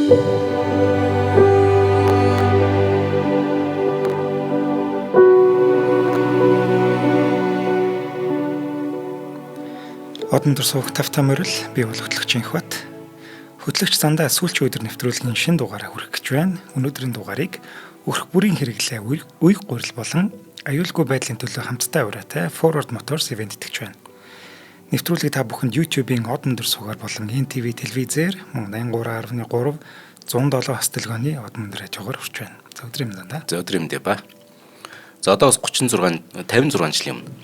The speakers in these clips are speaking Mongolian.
Одон дурсуух тавтай морил би бол хөтлөгч Инхбат. Хөтлөгч зандаа сүүлчийн өдөр нэвтрүүлгийн шинэ дугаараа хүргэх гэж байна. Өнөөдрийн дугаарыг өрх бүрийн хэрэглээ үеиг гурил болон аюулгүй байдлын төлөө хамтдаа ураатай Forward Motors ивент итгэж байна. Нэвтрүүлгийг та бүхэнд YouTube-ийн одон дурсуугаар болон NTV телевизээр мөн 83.3 107 хас дэлгөөний одон радиогоор хүрч байна. За өдрийн мэндэ. За өдрийн мэндэ ба. За одоо бас 56 жилийн өмнө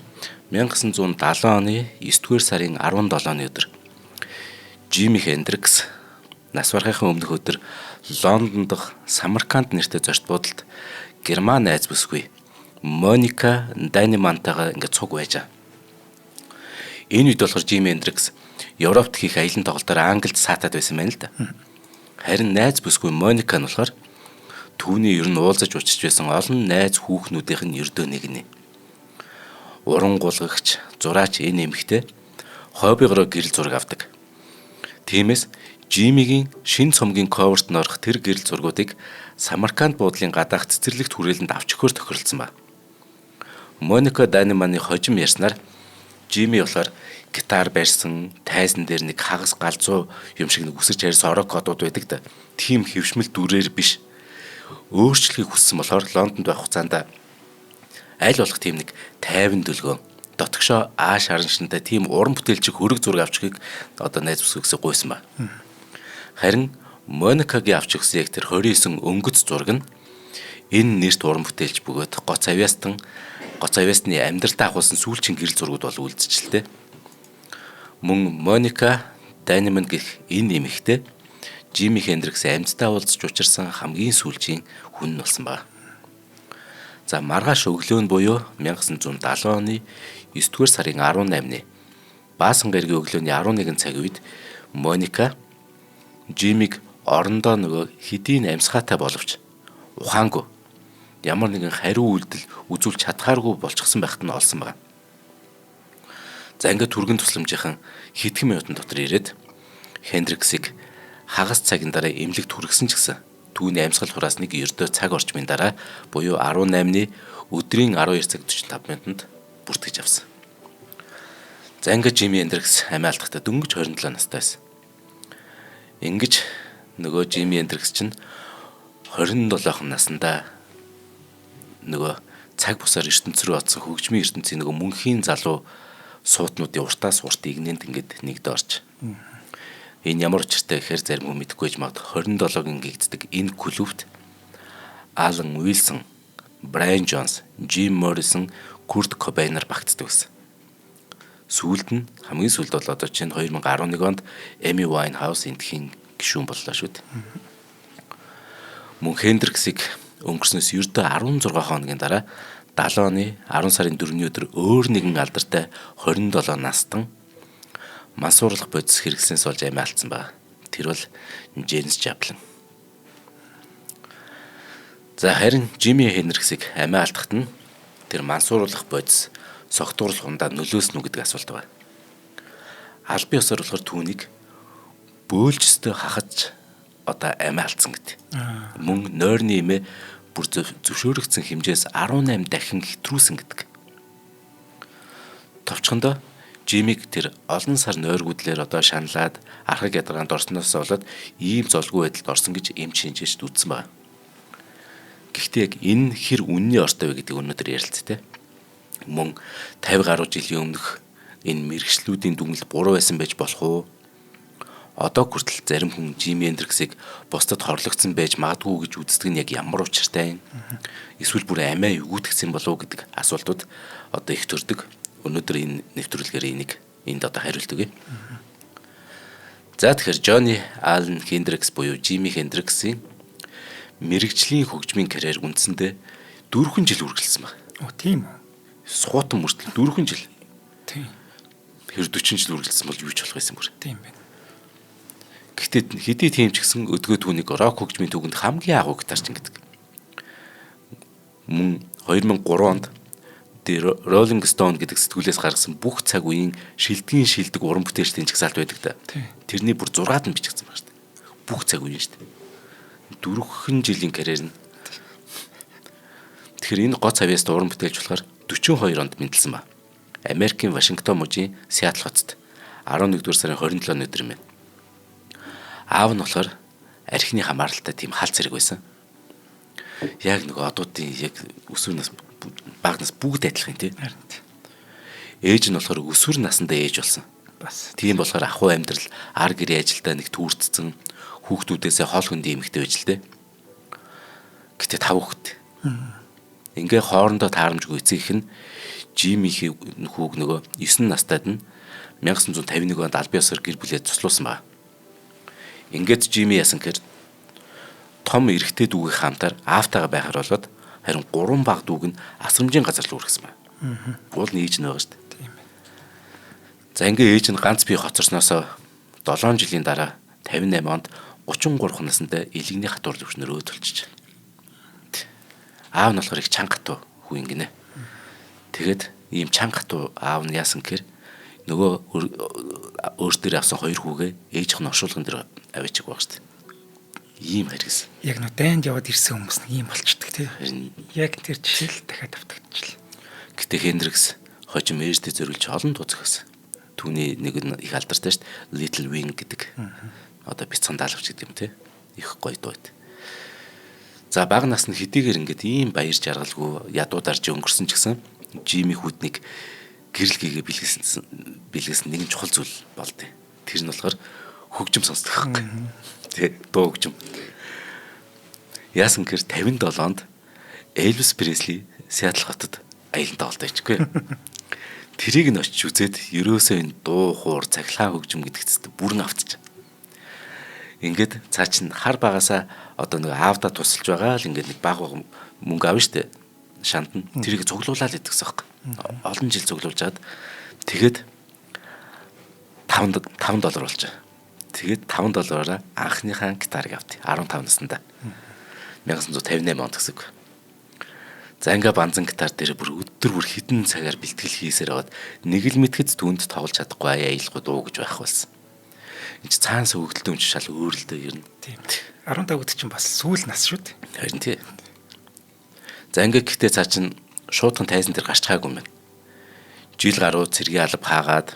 1970 оны 9-р сарын 17-ны өдөр Жими Хендрикс нас барахын өмнөх өдөр Лондон дахь Самарканд нэртэй зорилт буудалд Герман найз бүсгүй Моника Данимантайгаа ингээд цуг байжаа. Энэ үед болохоор Жими Хендрикс Европт хийх аялын тоглолтоор Англид саатаад байсан байна л да. Харин найз бүсгүй Моника нь болохоор түүний ер нь уулзаж учиж байсан олон найз хүүхнүүдийнх нь ердөө нэг нэ. Уран гулгагч, зураач энэ эмэгтэй хоббигоор гэрэл зураг авдаг. Тиймээс Жимигийн шин цомгийн коверт норох тэр гэрэл зургуудыг Самарканд буудлын гадаах цэцэрлэгт хүрээлэнд авч өгөхөөр тохиролцсон ба. Моника Даниманы хожим ярьснаар Жими болохоор гитар барьсан, тайзан дээр нэг хагас галзуу юм шиг нэг үсэж харьсан орог кодууд байдаг да. Тим хөвшмөл дүрээр биш. Өөрчлөхийг хүссэн болохоор Лондонд байх хугацаанд аль болох тийм нэг 50 дөлгөө дотгошоо ааш харанчтай тийм уран бүтээлчиг хөрөг зураг авч өгөхийг одоо найз бүсгүйсээ гуйсан ба. Харин Моникагийн авч өгсөн яг тэр 29 өнгөц зураг нь энэ нэрт уран бүтээлч бөгөөд гоц авьяасны амьдралдаа ахуулсан сүүлчийн гэрэл зургууд бол үлдчихлээ. Мөн Моника Даниман гэх энэ эмэгтэй Жими Хендрикс амьдтаа уулзч учирсан хамгийн сүүлчийн хүн болсон ба. За маргааш өглөө нь буюу 1970 оны 9-р сарын 18-ны Баасан гаригийн өглөөний 11 цаг үед Моника Жимиг орондоо нөгөө хэдийн амьсгаатай боловч ухаангүй ямар нэгэн хариу үйлдэл үзүүлж чадхааргүй болчихсон байхад нь олсон байна. За ингээд түргэн тусламжийнхан хэдхэн минутын дотор ирээд Хендриксийг хагас цагийн дараа эмнэлэгт хүргэсэн ч гэсэн түүний амьсгал хураас нэг ердөө цаг орчмын дараа буюу 18-ны өдрийн 12 цаг 45 минутанд бүртгэж авсан. За ингээд Жими Хендрикс амиа алдахдаа дөнгөж 27 настай байсан. Ингэж нөгөө Жими Хендрикс чинь 27 наснда нөгөө цаг бусаар ертөнц рүү оцсон хөгжмийн ертөнцийн нөгөө мөнхийн залуу суутнуудын уртаас урт игнэнд ингээд нэгдэ орж. Энэ ямар учиртай гэхээр зарим хүн мэдэхгүй ч магад 27-гийн гэгддэг энэ клубт Алан Уилсон, Брайан Джонс, Жим Моррисон, Курт Кобейнер багтдаг байсан. Сүүлд нь хамгийн сүүлд бол одоо чинь 2011 онд Эми Вайнхаус энтхийн гишүүн боллоо шүү дээ. Мөн Хендриксийг өнгөрснөөс ердөө 16 хоногийн дараа 70 оны 10 сарын 4-ний өдөр өөр нэгэн алдартай 27 настан мансуурлах бодис хэрэглэснээс болж амиа алдсан ба. Тэр бол Джеймс Жаплин. За харин Жими Хендриксийг амиа алдахад нь тэр мансуурлах бодис согтуурлах ундаа нөлөөснө үү гэдэг асуулт ба. Албан ёсоор болохоор түүнийг бөөлжсдөө хахаж одоо амиа алдсан гэдэг. Мөн нойрны эмээ бүр зөвшөөрөгдсөн хэмжээс 18 дахин хэтрүүлсэн гэдэг. Товчхондоо Жимиг тэр олон сар нойргуудлаар одоо шаналаад архаг ядаргаанд орсноос болоод ийм золгүй байдалд орсон гэж эмч шинжээч дүүцсэн байна. Гэхдээ яг энэ хэр үнний ортой вэ гэдэг өнөөдөр ярилцтэй. Мөн 50 гаруй жилийн өмнөх энэ мэргэжлүүдийн дүгнэлт буруу байсан байж болох уу? Одоо хүртэл зарим хүн Жими Хендриксийг бусдад хорлогдсон байж магадгүй гэж үздэг нь яг ямар учиртай юм? Эсвэл бүр амиа эвгүүтгсэн болов уу гэдэг асуултууд одоо их төрдөг. Өнөөдөр энэ нэвтрүүлгээр энийг энд одоо хариулт өгье. За тэгэхээр Джонни Аллен Хендрикс буюу Жими Хендриксийн мэргэжлийн хөгжмийн карьер үндсэндээ 4 жил үргэлжилсэн байна. Тийм үү? Суутан мөртөл 4 жил. Тийм. Тэр 40 жил үргэлжилсэн бол юу ч болох байсан бүр. Тийм байна. Гэхдээ хэдий тийм ч гэсэн өдгөө түүнийг рок хөгжмийн түүхэнд хамгийн агуу гитарч гэдэг. Мөн 2003 онд The Rolling Stone гэдэг сэтгүүлээс гаргасан бүх цаг үеийн шилдэг уран бүтээлчдийн жагсаалт байдаг да. Тэрний бүр 6-ад нь бичигдсэн байна шүү дээ. Бүх цаг үеийн шүү дээ. 4 жилийн карьер нь. Тэгэхээр энэ гоц авьяаст уран бүтээлч болохоор 42 онд мэндэлсэн ба. Америкийн Вашингтон мужийн Сиэтл хотод 11-р сарын 27-ны өдөр юм байна. Аав нь болохоор архины хамааралтай тийм хаалт зэрэг байсан. Яг нөгөө одуудын яг өсвөр нас бага нас бүгд адилхан тийм. Ээж нь болохоор өсвөр насндаа ээж болсон. Бас Тийм болохоор ахуй амьдрал ар гэрээ ажилдаа нэг түүрцсэн хүүхдүүдээсээ хоол хөндий эмэгтэй байж л дээ. Гэтэ 5 хүүхэд. Ингээ хоорондоо таарамжгүй эцэгийнх нь Жимихийн хүүг нөгөө 9 настайд нь 1951 онд албан ёсоор гэр бүлээ цуслуулсан байна. Ингээд Жими яасан гэхээр том эрэгтэй дүүгийн хамтаар аавтайгаа байхаар болоод харин 3 баг дүүг нь асрамжийн газар руу үргэсэн байна. Уул нь ээж нь байгаа шүү дээ. тийм ээ. За ингээ ээж нь ганц бие хоцорсноосоо 7 жилийн дараа 58 онд 33 настай илэгний хатуур төвшнөр өөдөлчж. Аав нь болохоор их чанга хатуу хүү ингэнэ. Тэгэд ийм чанга хатуу аав нь яасан гэхээр нөгөө өөртөө авсан 2 хүүгээ ээжийнх нь оршуулган дээр аваачих баг шүү дээ. Ийм хэрэгсэн. Яг нөө дайнд яваад ирсэн хүмүүс нэг юм болчдөг тий. Харин Яг тэр жишээл дахиад автагдчихлаа. гэтээ Хендрикс хожим ээжтэй зөрүүлж олон дуу зохиосон. Түүний нэг нь их алдартай шүү дээ. Little Wing гэдэг. Одоо бяцхан даалгавч гэдэг юм тий. Их гоё дуу байт. За бага нас нь хэдийгээр ингээд ийм баяр жаргалгүй ядуударж өнгөрсөн ч гэсэн Жими хүүднийг гэрэл гээгээ бэлгэсэн нэгэн чухал зүйл болдё. Тэр нь болохоор хөгжим сонсдог байхгүй. Тэ дуу хөгжим. Яасан гэхээр 57 онд Элвис Пресли Сиэтл хотод аялалтаа болдог ичгүй. Тэрийг нь очиж үзээд ерөөсөө энэ дуу хуур цахилгаан хөгжим гэдэгт бүрэн автчих. Ингээд цаа чин хар багасаа одоо нэг аавда тусалж байгаа л ингээд нэг баг мөнгө авна штэ. Шанд нь тэрийг цуглуулаад идэгсэн байхгүй. Олон жил цуглуулж чад. Тэгээд $5 болж байгаа. Тэгээд $5-аараа анхныхаа гитарыг авт. 15 наснда. 1958 онд гэсэн үг. За ингээ банзан гитар дээр бүр өдөр бүр хідэн цагаар бэлтгэл хийсээр аваад нэг л мэдгэд түнд тоглож чадахгүй аялахгүй дуу гэж байх болсон. Энд цаанаас өгдөлтөө юм шал өөр л дээ ер нь. Тийм. 15 өд чинь бас сүүл нас шүү дээ. Харин тий. За ингээ гэхдээ цаа чин шуудхан тайзан дээр гарч чаагүй юм байна. Жил гаруй цэргийн алба хаагаад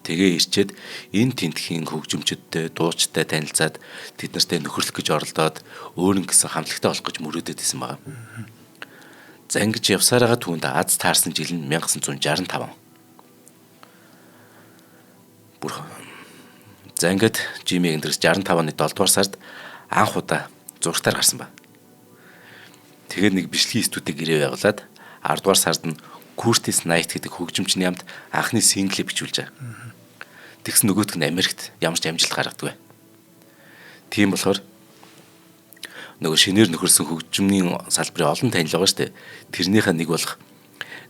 тэгээ ирчээд энэ тентхийн хөгжимчдтэй дуучтай танилцаад тэд нартай нөхөрлөх гэж оролдоод өөрөн гэсэн хамтлагтай болох гэж мөрөөдөд исэн байгаа. За ингэж явсараа түүнд аз таарсан жил нь 1965. Бүр за ингээд Жими Хендрикс 65 оны 7 дугаар сард анх удаа зургатаар гарсан ба. Тэгээд нэг бичлэгийн студид гэрээ байгуулад 10 дугаар сард нь Curtis Knight гэдэг хөгжимчний хамт анхны синглийг бичүүлж байгаа. Тэгсэн нөгөөтг нь Америкт ямар ч амжилт гаргадаг бай. Тийм болохоор нөгөө шинээр нөхөрсөн хөгжмийн салбарын олон танил байгаа шүү дээ. Тэрнийхээ нэг болох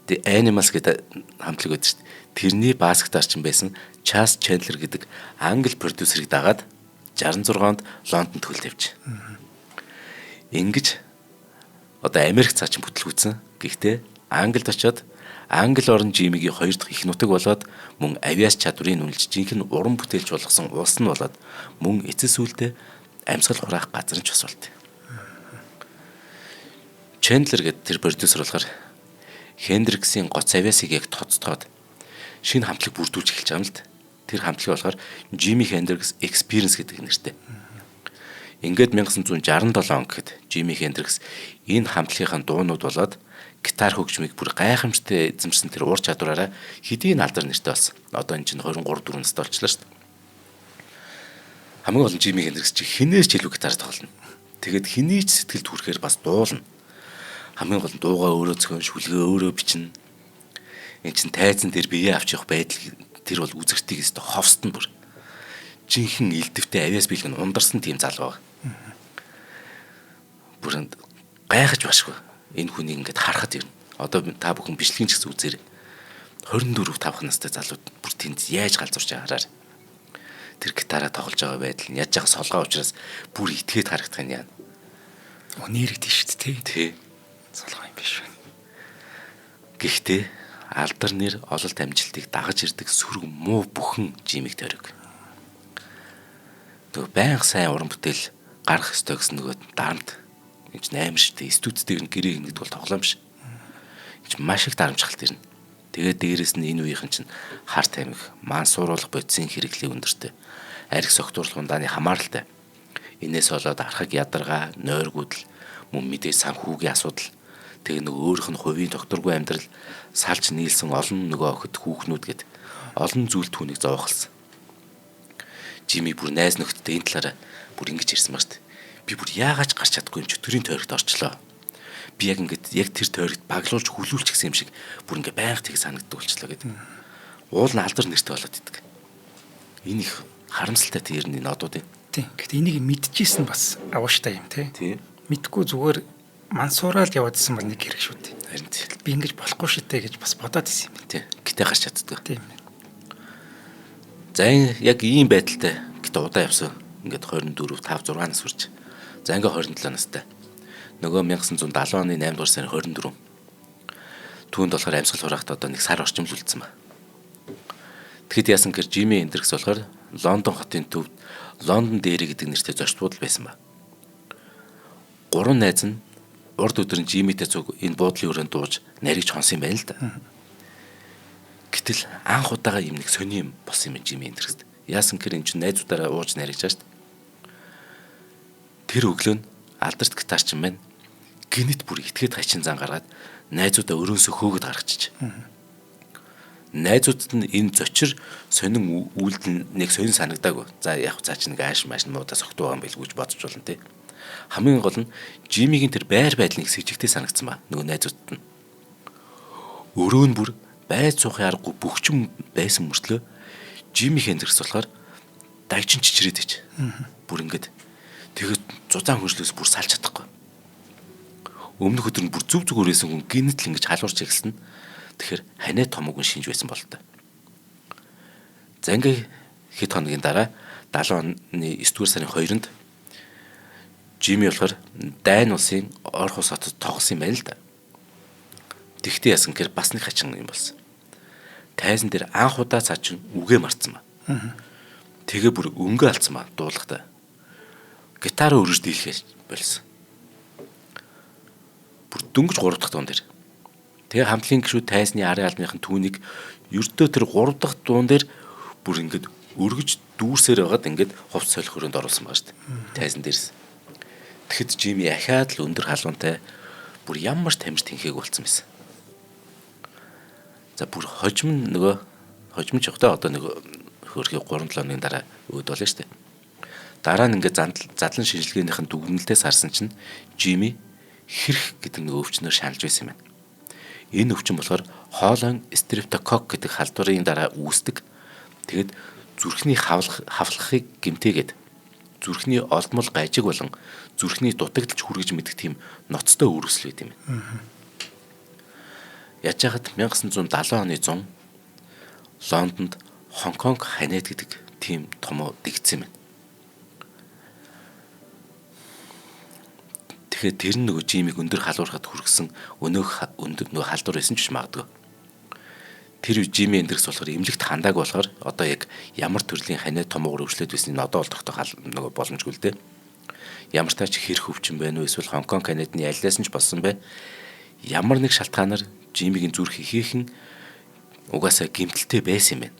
The Animals гэдэг хамтлаг байдаг шүү дээ. Тэрний бас гитарчин байсан Chas Chandler гэдэг англи продюсерыг дагаад 66 онд Лондонд хөл тавьж. Ингэж одоо Америк цаачин бүтлгүүцсэн. Гэхдээ Англид очиод Англи орн Жимигийн 2 дахь их нутаг болоод мөн авиас чадварыг үнэлж жинхэнэ уран бүтээлч болгосон улс нь болоод мөн эцэс үлдээ амьсгал хураах газар нь ч бас болт. Чендлер гэдэг тэр продюсер болохоор Хендриксийн гоц авиасыг яг тоцтоод шинэ хамтлаг бүрдүүлж эхэлж байгаа юм л д. Тэр хамтлаг болохоор Jimi Hendrix Experience гэдэг нэртэй. Ингээд 1967 он гэхэд Jimi Hendrix энэ хамтлагийн дуунууд болоод гитар хөгжмийг бүр гайхамшигтай эзэмшсэн тэр ур чадвараараа хэдийн алдар нэртэй болсон. Одоо энэ чинь 23-4 настай болчихлоо шүү дээ. Хамгийн гол нь Jimi Hendrix чи хинээс ч илүү гитар тоглоно. Тэгээд хэний ч сэтгэл түрхээр бас дуулна. Хамгийн гол нь дуугаа өөрөө зохион шүлгээ өөрөө бичнэ. Энд чинь тайзан дээр бие авч явах байдал тэр бол үзэгчдийг өстө ховстон бүр. Жинхэнэ элдвтэй авиас бэлгэн ундарсан тийм залуу байгаа. Бүрэн гайхаж башгүй. Энэ хүнийг ингээд харахад ирнэ. Одоо та бүхэн бичлэгийн ч гэсэн үзээрэй. 24-5 настай залууд бүр тэнд яаж галзуурч байгаарай. Тэр гитараа тоглож байгаа байдал нь яаж байгаа солгоо учраас бүр итгээд харагдах юм яа. Нэрэгдэн шүү дээ тий. Солгоо юм биш үү. Гэхдээ алдар нэр ололт амжилтыг дагаж ирдэг сүрэг муу бүхэн Жимиг төрөг. Тэг байнга сайн уран бүтээл гарах ёстой гэсэн нөгөө дарамт. Энд амар штэ студидтэйг нь гэрээ гинэдэг бол тоглоом биш. Энд маш их дарамжхалт ирнэ. Тэгээд дээрэс нь энэ үеийнхэн чинь хар тамхи, мансууруулах бодисын хэрэглээ өндөртэй. Арх согтуурлах ундааны хамааралтай. Инээс болоод архаг ядаргаа, нойргуудл, мөн мэдээ санхүүгийн асуудал. Тэгээ нөгөө өөрийнх нь хувийн докторгүй амьдрал салж нийлсэн олон нөгөө охид хүүхнүүд гэд олон зүйл түүнийг зовоохолсон. Жими бүр найз нөхдөдөө энэ талаараа бүр ингэж ирсэн ба штт. Би бүр яагаад ч гарч чадахгүй юм чөтгөрийн тойрогт орчлоо. Би яг тэр тойрогт баглуулж хүлүүлчих гэсэн юм шиг бүр ингээ байнга тийг санагддаг болчлоо гэдэг. Уул нь алдар нэртэй болоод идэг. Энэ их харамсалтай тэрний нодууд юм. Тийм. Гэхдээ энийг мэдчихсэн бас авааштай юм тий. Тийм. Мэдгүй зүгээр мансуураал яваадсэн бол нэг хэрэг шүү дээ. Харин тийм. Би ингэж болохгүй шитэй гэж бас бодоод исэн юм. Тийм. Гэтэ гарч чаддаг. Тийм. За яг ийм байдалтай гэтэ удаа явсан. Ингээд 24, 5, 6 нас хүрч. За ингээ 27 настай. Нөгөө 1970 оны 8 дугаар сарын 24. Түүнд болохоор амьсгал хураахт одоо нэг сар орчим л үлдсэн ба. Тэгэхэд яасан гэхээр Жими Хендрикс болохоор Лондон хотын төвд Лондон дээрэ гэдэг нэртэй зочдууд байсан ба. 3 найз нь урд өдөр нь Жимитэй цуг энэ буудлын өрөөнд дууж нарийж хонсон юм байна л да. Гэтэл анх удаага юм нэг сони юм болсон юм Жими Хендрикс. Яасан гэхээр энэ чинь найзуудаараа ууж нарийж байгаа шүү дээ. Тэр өглөө нь алдарт гитарч юм байна. Гинэт бүр итгээд хачин зан гаргаад найзуудаа өрөөсөө хөөгд гаргачих. Найзуудад нь энэ зочир сонин үйлдэл нэг сонин санагдаагүй. За яг цаа чи нэг ааш маш муудаа согтуу байгаа юм билгүүж бодож болно те. Хамгийн гол нь Жимигийн тэр байр байдлын сэжигтэй санагдсан ба нөгөө найзуудад нь. Өрөө нь бүр байд суухын аргагүй бөхчм байсан мөртлөө Жими Хендрикс болохоор дагчин чичрээд ич. Бүр ингээд тэгээд зузаан хөршлөөс бүр салж чадахгүй. Өмнөх өдөр нь бүр зүг зүгээрээсэн хүн гинэт л ингэж халуурч эхэлсэн. Тэгэхээр ханаа томоогүй шинж байсан бол та. За ингээ хэд хоногийн дараа 70 оны 9 дугаар сарын 2-нд Жими болохоор Дайн улсын Орхус хотод тоглосон юм байна л да. Тэгтээ яасан гэхээр бас нэг хачин юм болсон. Тайзан дээр анх удаа цаа чин үгээ марцсан ба. Тэгээ бүр өнгө алдсан ба дуулахтаа. Гитараа өргөж дийлхэж болсон. Бүр дөнгөж 3 дахь дуун дээр. Тэгээ хамтлагийн гишүүд тайзны арын албаныхын түүнийг ердөө тэр 3 дахь дуун дээр бүр ингээд өргөж дүүрсээр байгаад ингээд хувц солих хөрөнд оруулсан байгаа шүү дээ. Тайзан дээрс. Тэгэхэд Жими ахаад л өндөр халуунтай бүр ямар ч тамирт тэнхээг болсон байсан. За бүр хожим жоохтой одоо нэг хөрхий 3-7 хоногийн дараа өөд болно шүү дээ. Дараа нь ингээд задлан шинжилгээнийхэн дүгнэлтээс харсан чинь Жими хэрх гэдэг нэг өвчнөөр шаналж байсан юм байна. Энэ өвчин болохоор хоолойн стрептокок гэдэг халдварын дараа үүсдэг. Тэгэд зүрхний хавлахыг гэмтээгээд зүрхний олдмол гажиг болон зүрхний дутагдалж хүргэж мэдэх тийм ноцтой үүргэсэл байт юм. Яаж яхад 1970 оны 100 Лондонд Хонконг ханаад гэдэг тийм томоо дэгдсэн юм. Тэгэхээр тэр нөгөө Жимиг өндөр халуурахад хүргэсэн өнөөх өндөр нөгөө халдвар байсан ч биш магадгүй. Тэр Жими Хендрикс болохоор эмнэлэгт хандааг болохоор одоо яг ямар төрлийн ханиа томоогоор өвчлөд байсан нь одоо бол тогтоох нөгөө боломжгүй л дээ. Ямар тач хэрэг өвчин байна уу эсвэл Хонконг ханиадны алиас нь ч болсон бай. Ямар нэг шалтгаанаар Жимигийн зүрх ихээхэн угаасаа гэмтэлтэй байсан юм байна.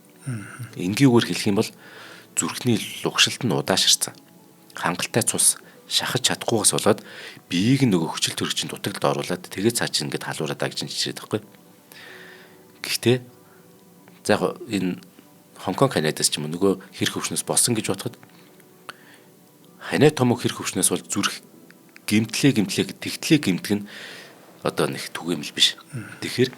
Энгийгээр хэлэх юм бол зүрхний лугшилт нь удааширсан. Хангалттай цус шахаж чадахгүйгээс болоод биеийг нөгөө хүчил төрөгчийн дутагдлад оруулаад тэгээд цаа чинь ингээд халуураад агж чичрээд байхгүй. Гэхдээ за энэ Хонконг ханиадаас ч юм уу нөгөө хэрэг өвчнөөс болсон гэж бодоход ханиа томог хэрэг өвчнөөс бол зүрх гэмтлээ гэмтэх нь одоо нэг түгээмэл биш. Тэгэхээр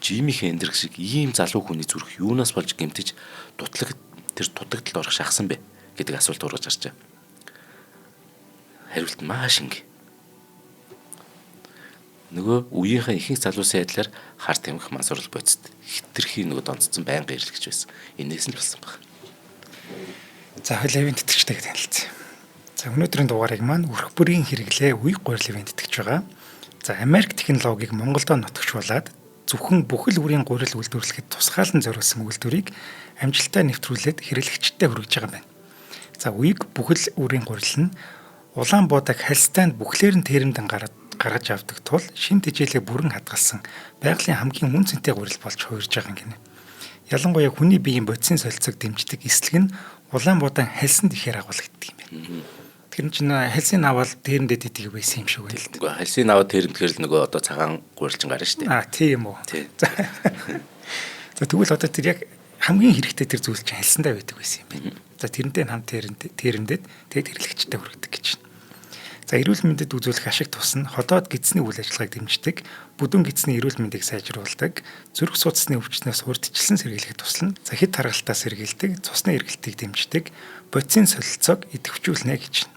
Жими Хендрикс шиг ийм залуу хүний зүрх юунаас болж гэмтэж тэр дутагдлалд орох шахсан бэ гэдэг асуулт ургаж гарчаа. Хариулт нь маш инг. Нөгөө үеийнхэн ихэнх залуусын айдлаар хар тамхи мансуурал бодисд хитрхи нөгөө донцсон байнга ирлэгч байсан. Энээс нь болсон баг. За левийн тэтгэгчтэй танилцсан. За өнөөдрийн дугаарыг маань үрх бүрийн хэрэглээ үе гурилын тэтгэж байгаа. За Америк технологиг Монголдо нотгочуулаад зөвхөн бүхэл бүрийн гурил үйлдвэрлэхэд тусгаалan зориулсан үйлдвэрийг амжилттай нэвтрүүлээд хэрэглэгчдэд хүргэж байгаа юм байна. За үеиг бүхэл бүрийн гурил нь Улаанбуудаг хальстайнд бүхлээр нь тэрэмдэн гаргаж авдаг тул шин тэжээлээ бүрэн хадгалсан байгалийн хамгийн мөн цэнтэй гурил болж хуурж байгаа юм гинэ. Ялангуяа хүний биеийн бодисын солилцоог дэмждэг эслэг нь улаанбуудан хальсанд ихээр агуулдаг юм байна. Тэр чинь хальсын навал тэрэндээ дидгийг байсан юм шиг байна л дээ. Хальсын наваа тэрэндгээр л нөгөө одоо цагаан гурилчин гарна шүү дээ. Тийм үү. За тэгвэл одоо тэр яг хамгийн хэрэгтэй тэр зүйл чинь хальсандаа байдаг байсан юм байна. За тэрнтэй хамт тэрэмдэд тэгээд хэрэглэгчтэй хүргэдэг гэж байна. За эрүүл мэндэд үзүүлэх ашиг тус нь ходоод гидсний үйл ажиллагааг дэмждэг, бүдүүн гидсний эрүүл мэндийг сайжруулдаг, зүрх судасны өвчнөөс урьдчилан сэргийлэх туслана. За хэд тархалтаа сэргийлдэг, цусны эргэлтийг дэмждэг, бодисын солилцоог идэвхжүүлнэ гэж байна.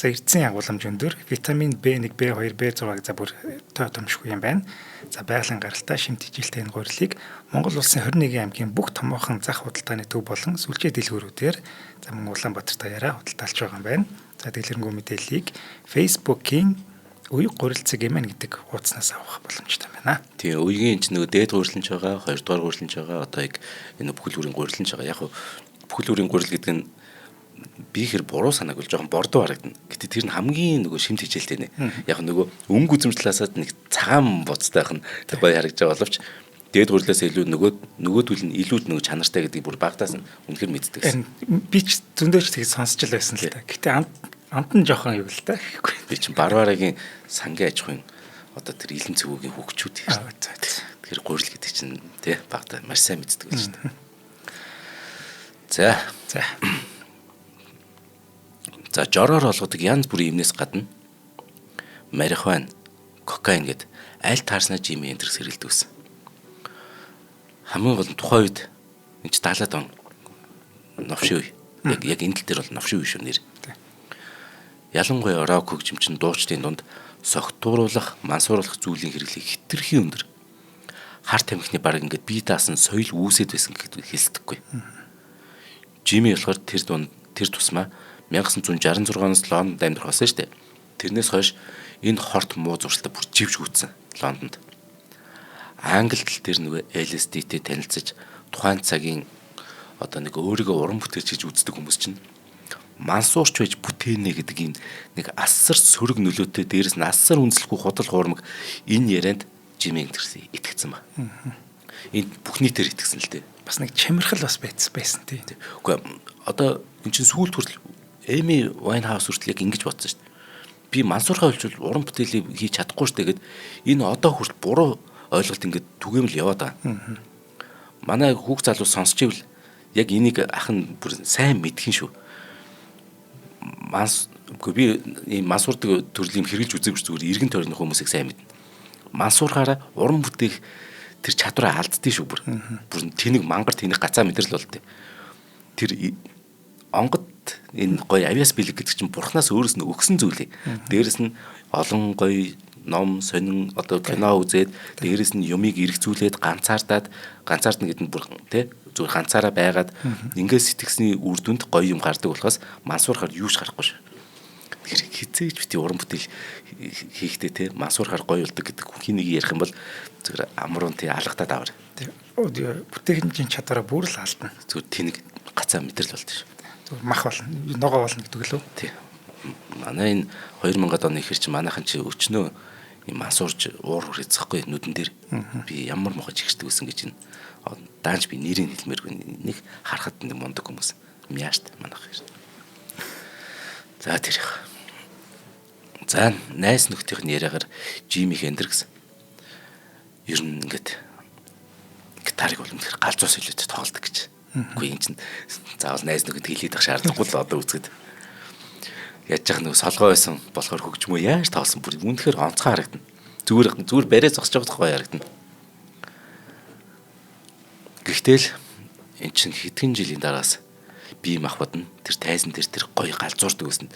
За эрдэсийн агуулмж өндөр, витамин B1, B2, B6 за бүр томшгүй юм байна. За байгалийн гаралтай шимт ижилтэй энэ гурилыг Монгол улсын 21 аймгийн бүх томоохон зах худалдааны төв болон сүлжээ дэлгүүрүүдээр за мөн Улаанбаатар даяараа худалдаалж байгаа юм байна. За дэлгэрэнгүй мэдээллийг Facebook-ийн Уяг гурилцэг эмэн гэдэг хуудаснаас авах боломжтой байна. Тийм үеийн ч нөгөө дээд гурилж байгаа, хоёрдугаар гурилж байгаа, одоо яг энэ бүхэл бүрийн гурилж байгаа. Яг бүхэл бүрийн гурил гэдэг нь би хэр буруу санааг бол жоохон бордоо харагдана. Гэтэ тэр нь хамгийн нөгөө шимт хичээлтэй нэ. Яг нөгөө өнгө үзэмжлэлээс нэг цагаан боцтойх нь тэр гоё харагдаж байгаа боловч дээд гурилаас илүү нөгөөдөл нь илүү нөгөө чанартай гэдгийг бүр багтаас нь үнэхээр мэддэг гэсэн. Би ч зөндөөч тэгж сонсч л байсан л та. Гэтэ амт нь жоохон юу л та. Би чинь Барварагийн сангийн аж ахуйн одоо тэр илэн цэвүүгийн хөгчүүд юм. Тэр гурил гэдэг чинь тий багтаа маш сайн мэддэг гэж байна. За жороор олгодог янз бүрийн юмнээс гадна марихуан, кокаин гэд аль таарснаа жимийн энтерс хэрэглэдэг. Хамгийн гол нь тухайн үед энэ 70-аад он новшин үе. Яг энэ тал дээр бол новшин үе шүү нэр. Ялангуяа рок хөгжимчин дуучдын дунд согтууруулах, мансууруулах зүйлийн хэрэглээ хэтэрхий өндөр. Хар тамхины баг ингээд бие даасан соёл үүсэт байсан гэдгийг хэлсдэггүй. Жими болохоор тэр тусмаа 1966-оноос Лондонд амьдрах болсон шүү дээ. Тэрнээс хойш энэ хорт муу зуршилтай бүр живж гүйтсэн Лондонд. Англи хэл дээр нөгөө LSD-тэй танилцаж тухайн цагийн одоо нэг өөрийгөө уран бүтээлч гэж үздэг хүмүүс чинь мансуурч байж бүтээнэ гэдэг юм нэг асар сөрөг нөлөөтэй дээрэс нь асар үнэлэхгүй худал хуурмаг энэ ярианд Жими Хендрикс итгэцсэн ба. Энд бүх нийтээр итгэсэн л дээ. Бас нэг чамирхал бас байсан тий. Үгүй одоо эн чинь сүүлд хүртэл Эми Вайнхаус хүртэл яг ингэж бодсон шүү дээ. Би мансуурхаа олжвол уран бүтээлийг хийж чадахгүй шүү дээ гэд энэ одоо хүртэл буруу ойлголт ингээд түгээмэл яваад байгаа. Манай хүүхд залуу сонсч ивэл яг энийг ах нь бүр сайн мэдхэн шүү. Үгүй би ийм мансуурдаг төрлийн хэрэгжилж үзээгүй зүгээр эргэн тойрны хүмүүсийг сайн мэднэ. Мансуурхаараа уран бүтээх тэр чадвараа алддээ шүү бүр. Бүр тэнэг мангар тэнэг гацаа мэдрэл болтой. Тэр онгод энэ гоё авиас бэлэг гэдэг чинь бурхнаас өөрөөс нь өгсөн зүйлээ. Дээрэс нь олон гоё ном, сонин одоо кино үзээд дээрэс нь юмыг эргцүүлээд ганцаардна гэдэг нь бүр тий зүгээр ганцаараа байгаад ингээд сэтгсний үр дүнд гоё юм гардаг болохоос мансуурхаар юуш гарахгүй шүү. Тэр хизээж бити уран бүтээл хийхдээ тий мансуурхаар гоё болдог гэдэг хин нэг ярих юм бол зүгээр амруун тий алгатаад аваар. Бүтээгчийн чадвараа бүр л алдна. Зүгээр тэнэг гацаа мэдрэл болдог шүү. Мах болно, ногоо болно гэдэг лөө. Тий. Манай энэ 2000-ад оны ихэр чи манайхан чи өчнөө юм мансуурж уур хүрээцэхгүй нүдэн дээр би ямар мохож ихэрдэг гэсэн гэж энэ даанч би нэрийг хэлмээргүй нэг харахад нэг мундаг хүмүүс мяашт манайх хэрэг. За тэр их. За найс нөхдийнх нь яриагаар Жими Хендрикс ер нь ингээд гитарыг бол үнэхээр галзуус хэлээд тоглодог гэж. Үгүй энэ чинь заавал найз нөхөд хэлээд ах шаардлагагүй л одоо үзгээд яаж яах нэг солгоо байсан болохоор хөгжмөө яаж тоолсон бүр үнэхээр онцгой харагдана. Зүгээр барээ зогсож байгаа гоё харагдана. Гэхдээ л эн чинь хэдхэн жилийн дараас бие махбод нь тэр тайзан дээр тэр гоё галзуурдаг гэсэн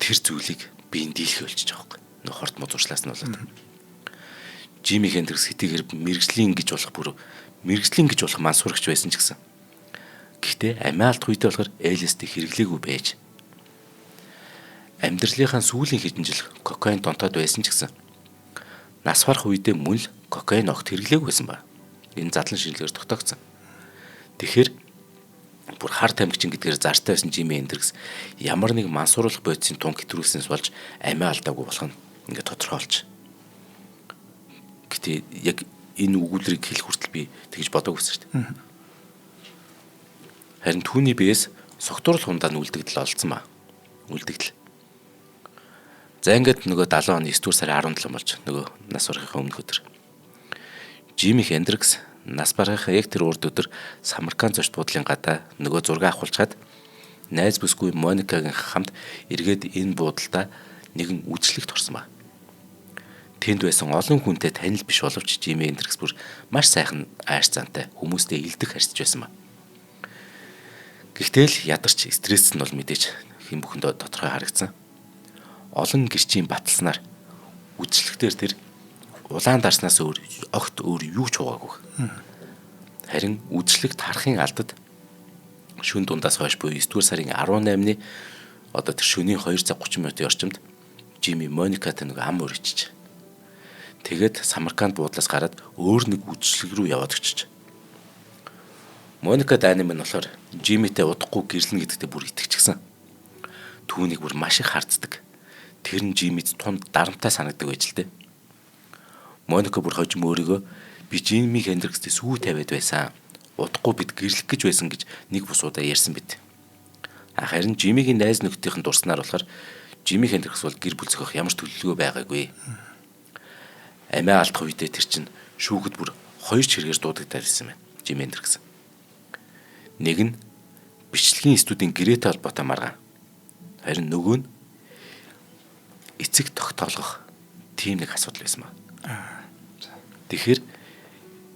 тэр зүйлийг биеийн дийлхий болчихж байгаа юм. Нөх хорт мозурчлаас нь болоод. Жими Хендрикс хэдийгээр мэрэгжлийн гэж болох мансуурагч байсан ч гэсэн. Гэхдээ амиа алдах үедээ болохоор LSD хэрэглээгүй байж амьдралынхаа сүүлийн хэдэн жил кокаин донтоод байсан ч гэсэн нас барах үедээ мөн л кокаин огт хэрэглээгүй байсан ба. Энэ задлан шинжилгээр тогтоогдсон. Тэгэхээр бүр хар тамхичин гэдгээр зартай байсан Жими Хендрикс ямар нэг мансууруулах бодисын тун хэтрүүлснээс болж амиа алдаагүй болох нь ингээд тодорхойлж. Гэтэ яг энэ өгүүлбэрийг хэлэх хүртэл би тэгж бодоагүй байсан шүү дээ. Харин түүний биес согтууруулах хундаа үлдэгдэл олцсон ба. Үлдэгдэл. За ингээд нөгөө 70 оны 9 дугаар сарын 17 болж нөгөө нас барахын өмнөх өдөр. Жими Хендрикс нас барахын яг тэр урд өдөр Самарканд зочд буудлын гадаа нөгөө зураг авахулчаад найз бүсгүй Моникагийн хамт эргээд энэ буудалдаа нэгэн үжлэгт орсон ба. Тэнд байсан олон хүнтэй танил биш боловч Жими Хендрикс бүр маш сайхан айр зантай хүмүүстэй илдэх харьцаж байсан ба. Гэхдээ л ядарч стресс нь бол мэдээж хэн бүхэндээ тодорхой харагдсан. Олон гэрчийн баталснаар үжлэгтэр тэр улаан дарснаас огт өөр юу ч хуваагүй. Харин үжлэгт харахын алдад шөнө дундаас хойш буюу 9 дугаар сарын 18-ны одоо тэр шөнийн 2 цаг 30 минутын орчимд Жими Моникатай нэг ам өрөчж. Тэгээд Самарканд буудлаас гараад өөр нэг үжлэг рүү яваад очиж. Моника дайны минь болохоор Жимитэй удахгүй гэрлэн гэдэгтээ бүр итгэчихсэн. Түүнийг бүр маш их харддаг. Тэр нь Жимид тунд дарамтай санагдаг байж л дээ. Моника бүр хожим өөрийгөө би Жими Хендрикстэй сүү тавиад байсан. Удахгүй бид гэрлэх гэж байсан гэж нэг бус удаа ярьсан мэт. Харин Жимигийн найз нөхдийнхэн дурснаар болохоор Жими Хендрикс бол гэр бүл зохиох ямар ч төлөвлөгөө байгаагүй. Амиа алдах үедээ тэр чинь шүүхэд бүр 2 чиргээр дуудагдаад ирсэн байна. Жими Хендрикс. Нэг нь бичлэгийн студийн гэрээтэй холбоотой маргаан. Харин нөгөө нь эцэг тогтоолгох тийм нэг асуудал байсан ба. Тэгэхээр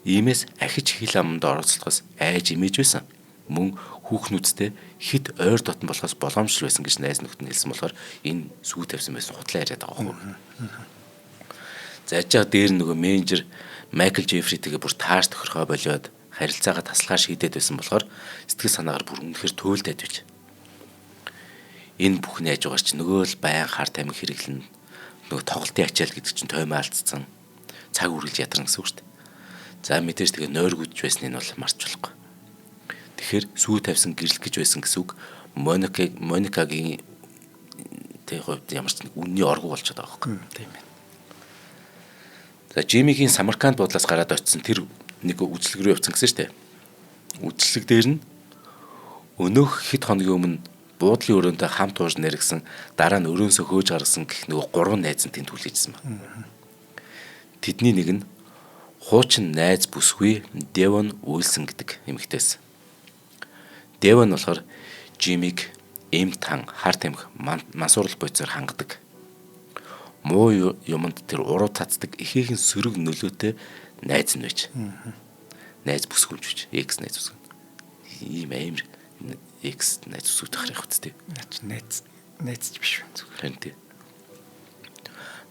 иймээс ахиж хил аманд оролцохоос айж имэж байсан. Мөн хүүхнүүдтэй хит ойр дотн болохоос боломжтой байсан гэж найз нөхд нь хэлсэн болохоор энэ сүү тавьсан байсан хутлаа яриад байгаа юм. Заажаа дээр нөгөө менежер Майкл Джеффритэйгээ бүр тааш тохирхоо болоод харилцаагаа таслахаар шийдээд байсан болохоор сэтгэл санаагаар бүр үнэхээр туйлдаад байж. Энэ бүхний хажуугаар чи нөгөө л байн хар тамхи хэрэглэн нөгөө тоглолтын ачаал гэдэг чинь тоймоо алдсан. Цаг үргэлж ядарна гэсэн үг шүү дээ. За мэдээж тэгээ нойргүйдж байсныг нь бол марч болохгүй. Тэгэхээр сүү тавьсан гэрлэх гэж байсан гэсэн үг Моникагийн тэг хувьд ямар ч нэг үнний оргуу болчиход байгаа байхгүй. Тийм ээ. За Жимигийн Самарканд буудлаас гараад очисон тэр нэг үжлэг рүү явцсан гэсэн шүү дээ. Үжлэг дээр нь өнөөх хэд хоногийн өмнө буудлын өрөөндөө хамт ууж нэргсэн дараа нь өрөөсөө хөөж гаргасан гэх нөгөө 3 найз нь тэнд хүлээжсэн байна. Тэдний нэг нь хуучин найз бүсгүй Девон Уилсон гэдэг эмэгтэйсэн. Девон болохоор Жимиг эм тан хар тамхи мансуурлах бодисоор хангадаг. Муу юмд тэр уруу цацдаг ихээхэн сөрөг нөлөөтэй найз нь байж. Найз бүсгүйч гэж X найз бүсгүй. Ийм амар X найз бүсгүйтэй харах үстэй. Найз биш байна зүгээр. Харин тий.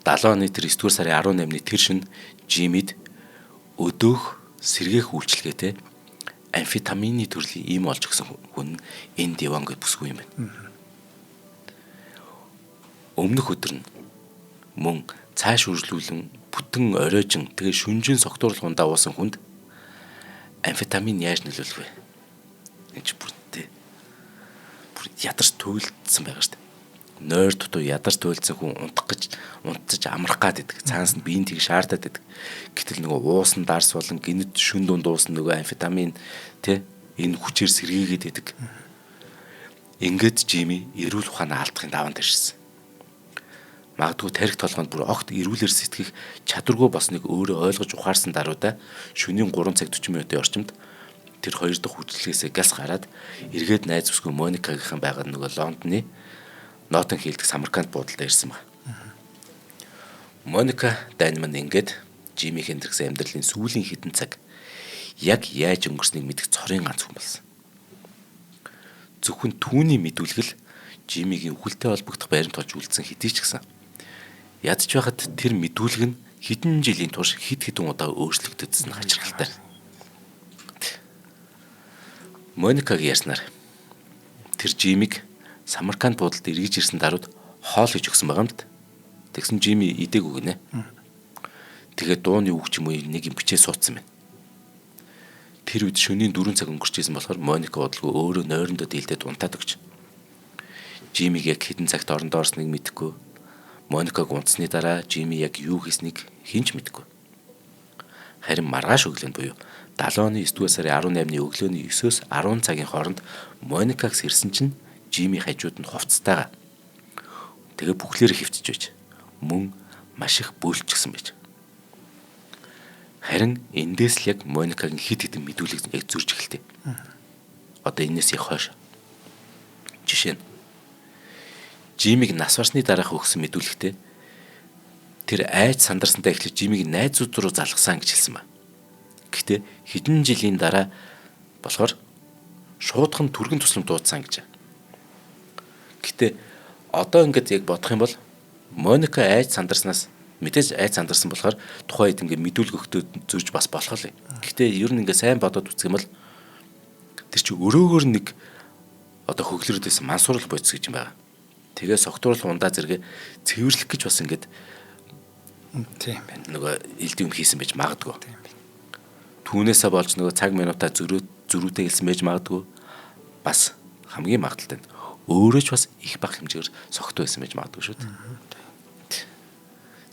70 оны тэр 9 дугаар сарын 18-ны тэр шин Жимид өдөөх сэргээх үйлчлэгээтэй амфетамины төрлийн ийм олж өгсөн хүн энэ Девон гэж бүсгүй юм байна. Өмнөх өдөр нь мөн цааш үржлүүлэн бүтэн оройжин тэгээ шүнжин согтуурлах хундаа уусан хүнд амфетамин яаж нөлөөлөх вэ? Энд ч бүртээ бүр ядарч туйлдсан байгаа шүү дээ. Нойр дутуу ядарч туйлдсан хүн унтаж амрах гад идэг. Цаанаас нь биеийн тийг шаардаад идэг. Гэтэл нөгөө уусан дарс болон гинэд шүн дунд уусан нөгөө амфетамин тэ энэ хүчээр сэргийгээд идэг. Ингээд Жими эрүүл ухаанаа алдахын даван тарьжсэн. Магадгүй тарих толгойд бүр огт эрүүлэр сэтгэх чадваргүй босныг өөрөө ойлгож ухаарсан даруйда шөнийн 3 цаг 40 минутын орчимд тэр 2 дахь хүчлээсээ галс гараад эргээд найз бүсгүй Моникагийн байгаа нөгөө Лондоны Нотинг хилдэг Самарканд буудалд ирсэн ба. Моника Дайнман ингээд Жими Хендриксийн амьдралын сүүлийн хэдэн цаг яг яаж өнгөрснийг мэдэх цорын ганц хүн болсон. Зөвхөн түүний мэдүүлгэл Жимигийн үхэлтэй холбогдох баримт болж үлдсэн хэдий ч гэсэн ядч байхад тэр мэдүүлэг нь хэдэн жилийн турш хэд хэдэн удаа өөрчлөгдсөн хачирхалтай. Моникаг ярьснаар тэр Жимиг Самарканд буудалд эргэж ирсэн даруйд хоол хийж өгсөн байгаа юм д. Тэгсэн Жими идээгүй гинэ. Тэгээд дууны үг ч юм уу нэг юм бичээ суудсан байна. Тэр үед шөнийн 4 цаг өнгөрчээсэн болохоор Моника удалгүй өөрөө нойрондоо дийлдээд унтаад өгч. Жимиг яг хэдэн цагт орондоо орсныг мэдэхгүй. Моникаг унтсны дараа Жими яг юу хийснийг хинч мэдэхгүй. Харин маргааш өглөөнд буюу 70 оны 9-р сарын 18-ны өглөөний 9-өөс 10 цагийн хооронд Моникагс ирсэн чинь Жими хажууд нь хувцастайгаа. Тэгээ бүхлээр хөвтөж байж. Мөн маш их бөөлчихсөн байж. Харин эндээс л яг Моникагийн хит хитэн мэдүүлэг яг зурж эхэлтээ. Одоо энэс их хойш. Жишээ нь Жимиг нас барсны дараах өгсөн мэдүүлэгтээ тэр айж сандарсантай эхлэж Жимиг найзууд руу залгасан гэж хэлсэн ба. Гэхдээ хэдэн жилийн дараа болохоор шуудхан түргэн туслам дуудсан гэж. Гэхдээ одоо ингээд яг бодох юм бол Моника айж сандарснаас мэдээж айж сандарсан болохоор тухайн үед ингээд мэдүүлэг өгтөд зурж бас болох л. Гэхдээ ер нь ингээд сайн бодоод үзэх юм бол тэр чи өрөөгөр нэг одоо хөглөрөөдөөс мансуурал бодис гэж юм байна. Тэгээ согтууруулах ундаа зэрэг цэвэрлэх гэж бас ингээд тийм байна. Нөгөө элдв юм хийсэн байж магадгүй. Түүнээсээ болж нөгөө цаг минутаа зөрүүтэй хэлсэн байж магадгүй. Бас хамгийн магадaltaй нь өөрөө ч бас их бага хэмжээгээр согтуу байсан байж магадгүй шүү дээ.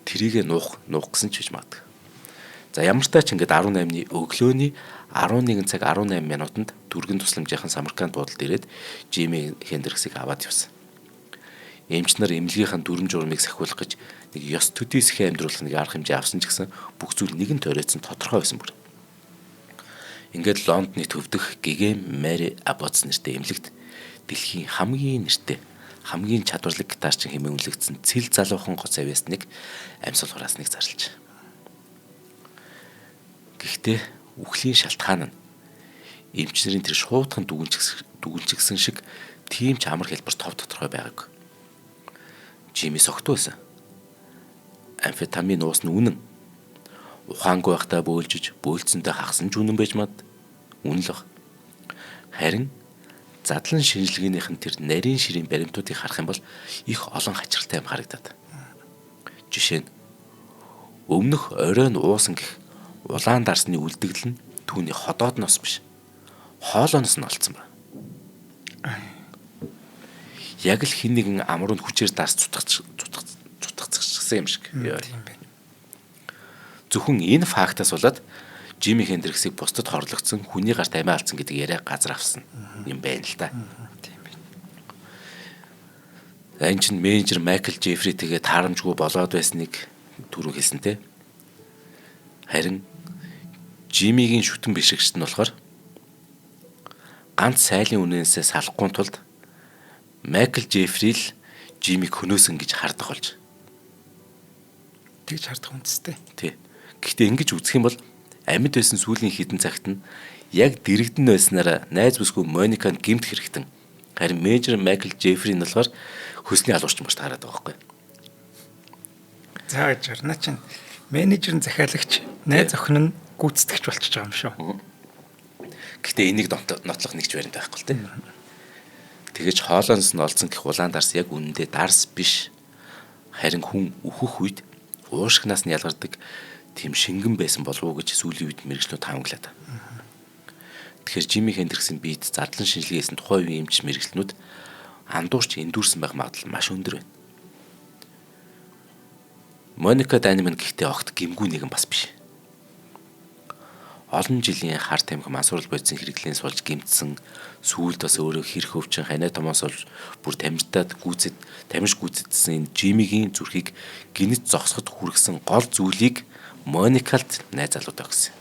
Тэрийг нуух гэсэн ч гэж магадгүй. За ямар ч тач ингээд 18-ны өглөөний 11 цаг 18 минутанд түргэн тусламжийнхан Самарканд буудалд ирээд Жими Хендриксийг аваад явсан. Эмч нар эмнэлгийнхаа дүрм журмыг сахиулах гэж нэг ёс төдий сэхэ амьдруулах нэг арга хэмжээ авсан ч гэсэн бүх зүйл нэгэн тойройцсон тодорхой байсан бүр. Ингээд Лондоны төвдөх Гигем Мэри Абботс нэртэй эмнэлэгт дэлхийн хамгийн нэртэй хамгийн чадварлаг гитарчин хэмээн үнэлэгдсэн цэл залуухан гоц авьяасныг амьсгал хурасныг зарлж. Гэхдээ үхлийн шалтгаан нь эмчнэрийн тэр шуудхан дүгнчихсэн шиг тийм ч амар хэлбэр тов тодорхой байгаагүй. Жими согтуу байсан. Амфетамин уус нь үнэн. Ухаангүй байхдаа бөөлцөндөө хагсан ч үнэн байж мад. Үнэн л баг. Харин задлан шинжилгээнийх нь тэр нарийн ширийн баримтуудыг харах юм бол их олон хачиртай юм харагдаад. Жишээ нь өмнөх оройн уусан гэх улаан дарсны үлдэгдэл нь түүний ходоодноос биш. Хоолооноос нь олцсон ба. Яг л хин нэгэн амруунд хүчээр дарс цутгацсан юм шиг. Тийм байна. Зөвхөн энэ фактаас болоод Жими Хендриксийг бусдад хорлогдсон хүний гарт амиа алдсан гэдэг яриа газар авсан юм байна л да. Тийм байна. Энэ чинь менежер Майкл Джеффри тэгээ таарамжгүй болоод байсныг түрүү хэлсэн те. Харин Жимигийн шүтэн бишрэгчт нь болохоор ганц сайлын үнэнээсээ салахгүй тулд Майкл Джеффри л Жимиг хөнөөсөн гэж хардах болж. Тэгж хардах үндэстэй. Тий. Гэхдээ ингэж үзэх юм бол амьд байсан сүүлийн хідэн цагт нь яг дэрэгдэн байснараа найз бүсгүй Мониканд гэмт хэрэгтэн. Харин менежер Майкл Джеффри нь болохоор хөсний алуурч маш таарад байгаа байхгүй. За гэж харна чинь менежер нь захиалагч, найз охин нь гүйцэтгэгч болчихж байгаа юм шүү. Гэхдээ энийг нотлох нэгч баримт байхгүй л дээ. Тэгэж хоолоноос нь олцсон гэх улаан дарс яг үнэндээ дарс биш. Харин хүн өөхөх үед уушгнаас нь ялгардаг тийм шингэн байсан болов уу гэж сүүлийн үед мэрэгчлүүд таамаглаад. Тэгэхээр Жими Хендриксийн биед задлан шинжилгээсэн тухайн үеийн эмч мэрэгчлэнүүд андуурч эндүүрсэн байх магадлал маш өндөр байна. Моника Даймонд гэхдээ огт гэмгүй нэгэн бас биш. Олон жилийн хар тамхи мансуурал бодисын хэрэглээс болж гэмтсэн, сүүлд бас өөрөө хэрэг өвчин ханаа томоос болж бүр тамиртаад тамирч гүйцэтсэн энэ Жимигийн зүрхийг гинэт зогсоход хүргэсэн гол зүйлийг Моникалд найз залуудаа гэсэн.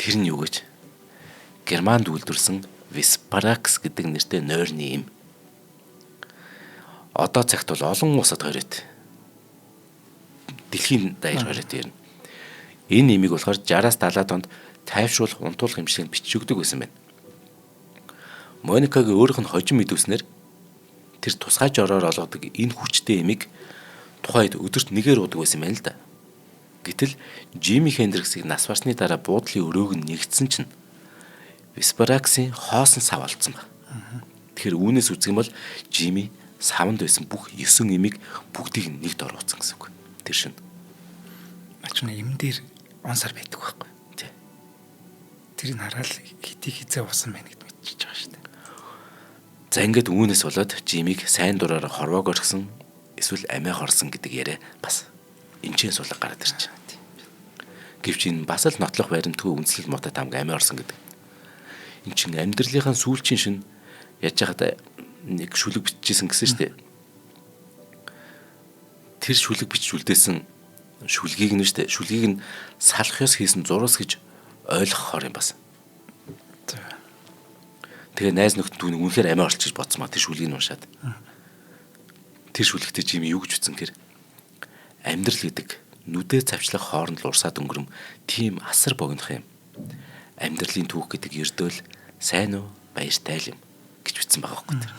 Тэр нь юу гэж? Германд үйлдвэрсэн Виспаракс гэдэг нэртэй нойрны юм. Одоо цагт бол олон улсад хориод. Дэлхийн даяар хориод ирнэ. Энэ имийг болохоор 60-аас 70 онд тайвшруулах унтуулах эмчилгээнд бичиж өгдөг байсан байна. Моникагийн өөрийнх нь хожим мэдүүлснээр тэр тусгай жороор олгодог энэ хүчтэй имийг тухайд өдөрт нэгээр уудаг байсан байна л да. Гэтэл Жими Хендриксийг нас барсны дараа буудлын өрөөг нь нэгдсэн чинь Виспараксын хоосон сав олцсон ба. Тэгэхээр үүнээс үзэх юм бол Жими савнд байсан бүх 9 имийг бүгдийг нэгд оруулсан гэсэн үг. Тэр шин. Ачна им дээр он сар байдаг байхгүй. Тий. тэрийг хараад хитий хизээ уусан байна гэд мэдчихэж байгаа шүү дээ. За ингээд үүнээс болоод Жимиг сайн дураараа хорвоог орхисон эсвэл амиа хорсон гэдэг яриа бас эмчийн сулга гараад ирж байна. Гэвч энэ бас л нотлох баримтгүй үндэслэл муутай тамга амиа орсон гэдэг. Энд чинь амьдралынхаа сүүлчийн шин яаж яхад нэг шүлэг бичижсэн гэсэн шүү дээ. Тэр шүлэг бичиж үлдээсэн шүлгийг нь шүү дээ. Шүлгийг нь салхиос хийсэн зурус гэж ойлгохоор юм бас. Тэгээ найз нөхдөд түүнийг үнэхээр амиа орчиж бодсон маа тэр шүлгийг нь уншаад. Тэр шүлэгтээ Жими юу гэж үтсэн гэр амьдрал гэдэг нүдээ цавчлах хооронд л урсаад өнгөрөм тийм асар богинох юм. Амьдралын түүх гэдэг ердөөл сайн уу баяртай л юм гэж үтсэн байгаа байхгүй тэр.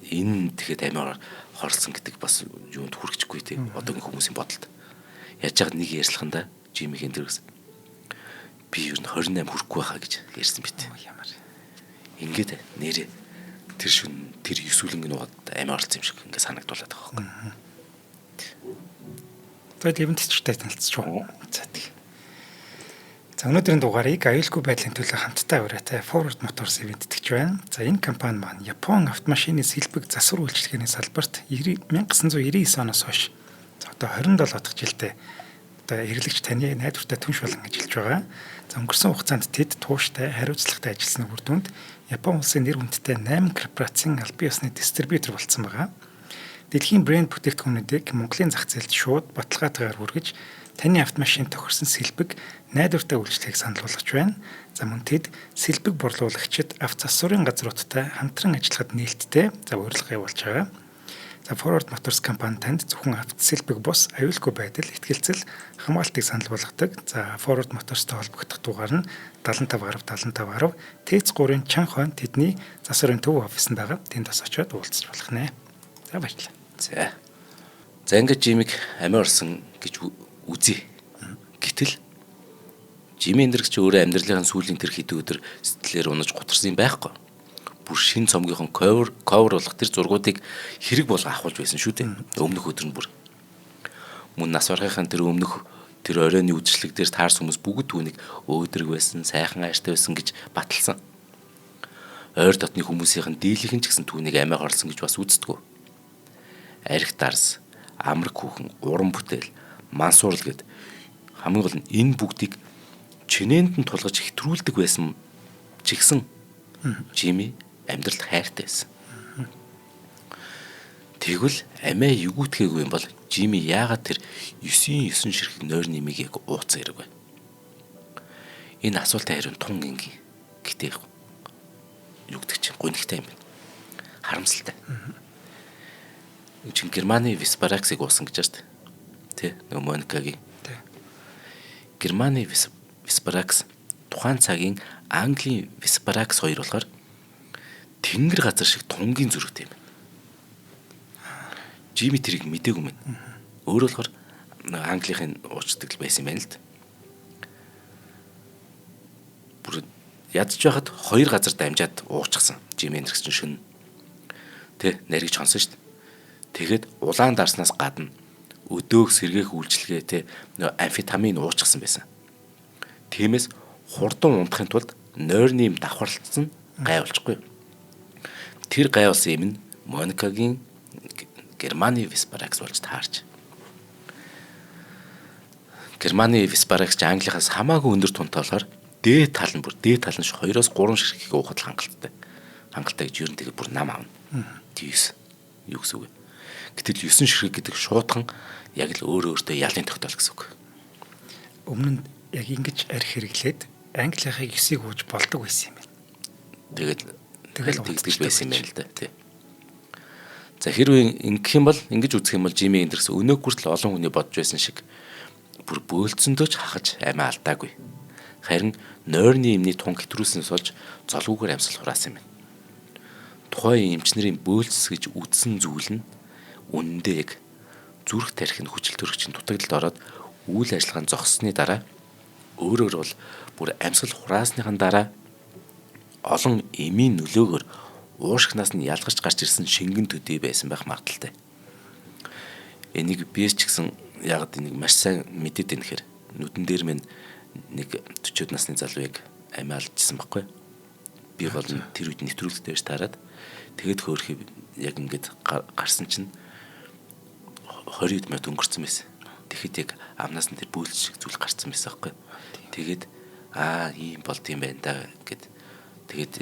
Энэ тэгэхэд амиа хорсон гэдэг бас юунд хүрчихгүй тийм одоогийн хүмүүсийн бодолд. Яаж яг нэг ярьслаханда Жимиг эндэргсэн. Би юу н 28 хүрэхгүй байхаа гэж ярьсан бит. Ямар. Ингээд нэрээ тэр шүн тэр ёсүүлэнг нуугаад амиа орсон юм шиг ингээд санагдуулаад байгаа байхгүй. Тэгээд ивэнтчтэй танилцчих. За тийм. За өнөөдрийн дугаарыг аюулгүй байдлын төлөө хамтдаа ураатай Ford Motors ивэнттгэж байна. За энэ компани маань Япон автомашины сэлбэг засвар үйлчилгээний салбарт 1999 оноос хойш одоо 27 дахь жилдээ одоо эргэлэгч таны найдвартай түнш болон ажиллаж байгаа. За өнгөрсөн хугацаанд тэд тууштай хариуцлагатай ажилласны үр дүнд Япон улсын нэр хүндтэй 8 корпорацийн албан ёсны дистрибьютор болсон байгаа. Дэлхийн брэнд бүтээгдэхүүнүүдийг Монголын зах зээлд шууд баталгаатайгаар хүргэж таны автомашин тохирсон сэлбэг найдвартай үйлчлэгийг санал болгож байна. За мөн тэд сэлбэг борлуулагчид авто засварын газруудтай хамтран ажиллахад нээлттэй урилга явуулж байгаа. За Ford Motors компани танд зөвхөн авто сэлбэг бус аюулгүй байдал, ихтгэлцэл, хамгаалтыг санал болгодог. За Ford Motors-тай холбогдох дугаар нь 7510 Тэц3-ын Чанхон тэдний засварын төв офиснд байгаа. Тэнд бас очиод уулзч болох нэ. За баярлалаа. За ингээд Жимиг амиа орсон гэж үзье. Гэтэл Жими эндэрч өөрөө амьдралын сүүлийн тэр хэдэн өдөр сэтгэлээр унаж гутарсан юм байхгүй. Бүр шин цомгийнхын cover болох тэр зургуудыг хэрэг болго авахулж байсан шүү дээ. Өмнөх өдөр нь бүр. Мөн нас барахын тэр өмнөх тэр оройны үдшилэг дээр таарс хүмүүс бүгд түүнийг өөдрөг байсан, сайхан ааштай байсан гэж баталсан. Ойр дотны хүмүүсийн дийлхэн ч гэсэн түүнийг амиа хорлсон гэж бас үздэггүй. Арх дарс, амраг хүүхэн, уран бүтээл, мансуурл гэд хамгийн гол нь энэ бүгдийг чинээнд нь тулгаж хэтрүүлдэг байсан ч гэсэн Жими амьдралд хайртай байсан. Тэгвэл амиа югүйтгээгүй юм бол Жими яагаад тэр 9 ширхэг нойр нэмийг яг ууцсан хэрэг вэ? Энэ асуултын хариу тун энгийн. Гэтэ юу гэдэг чинь гонхтой юм байна. Харамсалтай. Чин Германы Виспараксыг уусан гэж байна шүү дээ. Тэ нөгөө Моникагийн. Германы Виспаракс тухайн цагийн Английн Виспаракс 2 болохоор тэнгэр газар шиг тунгийн зүрхтэй юм. Жими тэрийг мдээгүй мэн. Өөрөө болохоор Английнхын уучдаг байсан юм байна л да. Бүр ядж байхад 2 газар дамжаад уучсан. Жими энэрч шин. Тэ нарийч хонсон шүү дээ. Тэгэхэд улаан дарснаас гадна өдөөх сэргээх үйлчлэгээ тэ амфетамин уучсан байсан. Тиймээс хурдан унтахын тулд нойрны юм давхарлцсан гай болчихгүй. Тэр гай болсон юм нь Моникагийн Германы Виспаракс болж таарч. Германы Виспаракс Англихаас хамаагүй өндөр тунтай болохоор дээд тал нь 2-3 ширхгийг уухад хангалттай. Хангалттай гэж юу нэ бүр нам аавна. Тийс юу гэсэн үг вэ? Гэтэл 9 ширхэг гэдэг шуудхан яг л өөртөө ялын тогтоол гэсэн үг. Өмнө нь яг ингэж арх хэрэглээд Английнхыг 9-ийг ууж болдог байсан юм байна. Тэгэл тэгдэг байсан юм байна л да. Тий. За хэрвээ ингэх юм бол ингэж үзэх юм бол Жими эндэрс өнөө хүртэл олон хүний бодж байсан шиг бүр бөөлцөндөө ч хахаж амиа алдаагүй. Харин нойрны эмний тунг хэтрүүлснээс болж золгүйгээр амьсгал хураасан юм байна. Тухайн эмчнэрийн бөөлцс гэж үдсэн зүйл нь үнэндээ яг зүрх тархины хүчил төрөгчийн дутагдлалд ороод үйл ажиллагаанд зогссны дараа өөрөөр бол бүр амьсгал хураасныхан дараа олон эмийн нөлөөгөөр уушгнаас нь ялгарч гарч ирсэн шингэн төдий байсан байх магадaltaй. Энийг биес ч гэсэн яг энийг маш сайн мэдээд байна гэхээр нүдэн дээр минь нэг 40 насны залууг амиалжсэн байхгүй. Би бол тэр үед нэвтрүүлэгтэй байж таарад тэгээд хөөрхий яг ингээд гарсан чинь 20 минут өнгөрцөн байсан. Тэгэхэд яг амнаас нь тэр бүүлч шиг зүйл гарцсан байсан байхгүй. Тэгээд ийм болд юм байна да гэд тэгээд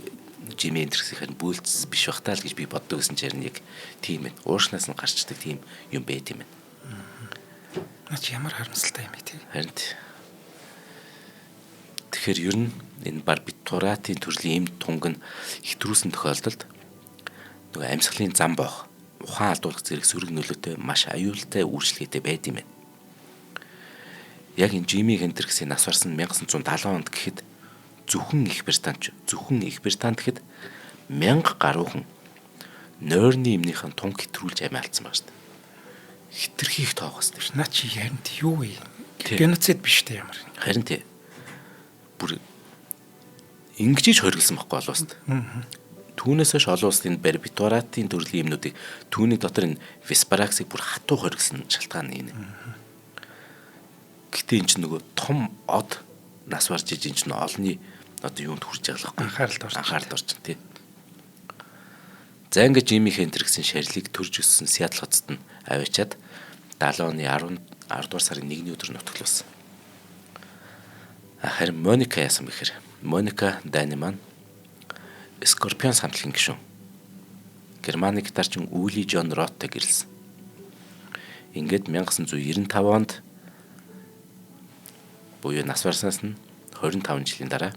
Жими Хендриксийн бүүлц биш бах таа л гэж би боддог гэсэн чинь яг тийм байна. Уушнаас нь гарчдаг тийм юм байт юм байна. Наач ямар харамсалтай юм бэ тий. Харин тэгэхээр ер нь энэ барбитуратын төрлийн эм тунг нь хэтрүүлсэн тохиолдолд нөгөө амьсгалын зам боох, ухаан алдуулах зэрэг сөрөг нөлөөтэй маш аюултай үйлчлэгээтэй байд юм байна. Яг энэ Жими Хендриксийн нас барсан 1970 онд гэхэд зөвхөн Их Британд гэхэд 1000 гаруй хүн нойрны эмнийхэн тунг хэтрүүлж амиалцсан байна шүү дээ. Хитрхи их тоогоос тийм. Наа чи яринд юу вэ? Геноцид биш үү ямар? Харин тий. Бүр ингэж хоригдсан байхгүй олон улсад. Түүнээс хойш олон улсад энэ барбитуратын төрлийн юмнуудыг түүний дотор энэ Веспараксыг бүр хатуу хоригдсан шалтгаан энэ. Гэтэ энэ ч нөгөө том од нас барж иж энэ ч олонний одоо юунд хүрч байгаа л байхгүй. Анхаарал орж тий. За ингээд Жими Хендриксийн шарилыг төрж өссөн Сиэтл хотод нь аваачаад 70 оны 10 дугаар сарын 1-ний өдөр нутаглуулсан. Харин Моника яасан бэхээр Моника Дайнеман Скорпион хамтлагийн гишүүн. Германы гитарчин Ули Жон Роттой гэрэлсэн. Ингээд 1995 онд буюу нас барснаас нь 25 жилийн дараа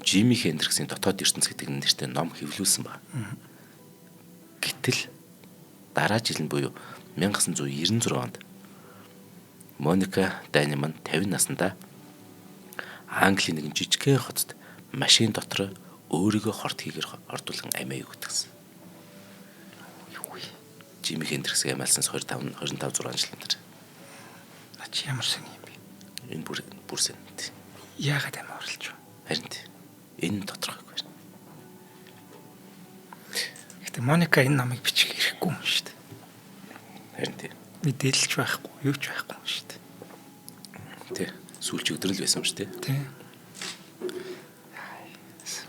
Жими Хендриксийн дотоод ертөнц гэдэг нэртэй ном хэвлүүлсэн баг. Гэтэл дараа жил нь буюу 1996 онд Моника Дайнеман 50 наснда Английн нэгэн жижигхэн хотод машин дотор өөрийгөө хорт хийгээр ордуулан амиа өгдөгсөн. Жими Хендриксийг амиалснаас 25 6 жилийн дараа. Наач ямар сэн юм бэ? Энэ бүр сэнд. Яагаад амиа орлож вэ? Харин энэ тодорхойгүй байна. Гэтэ Моника энэ намайг бичих хэрэггүй юм шүү дээ. Харин тий. Мэдээлж байхгүй, юу ч байхгүй юм шүү дээ. Тий. Сүүлч өдрөл байсан юм шүү дээ. Тий.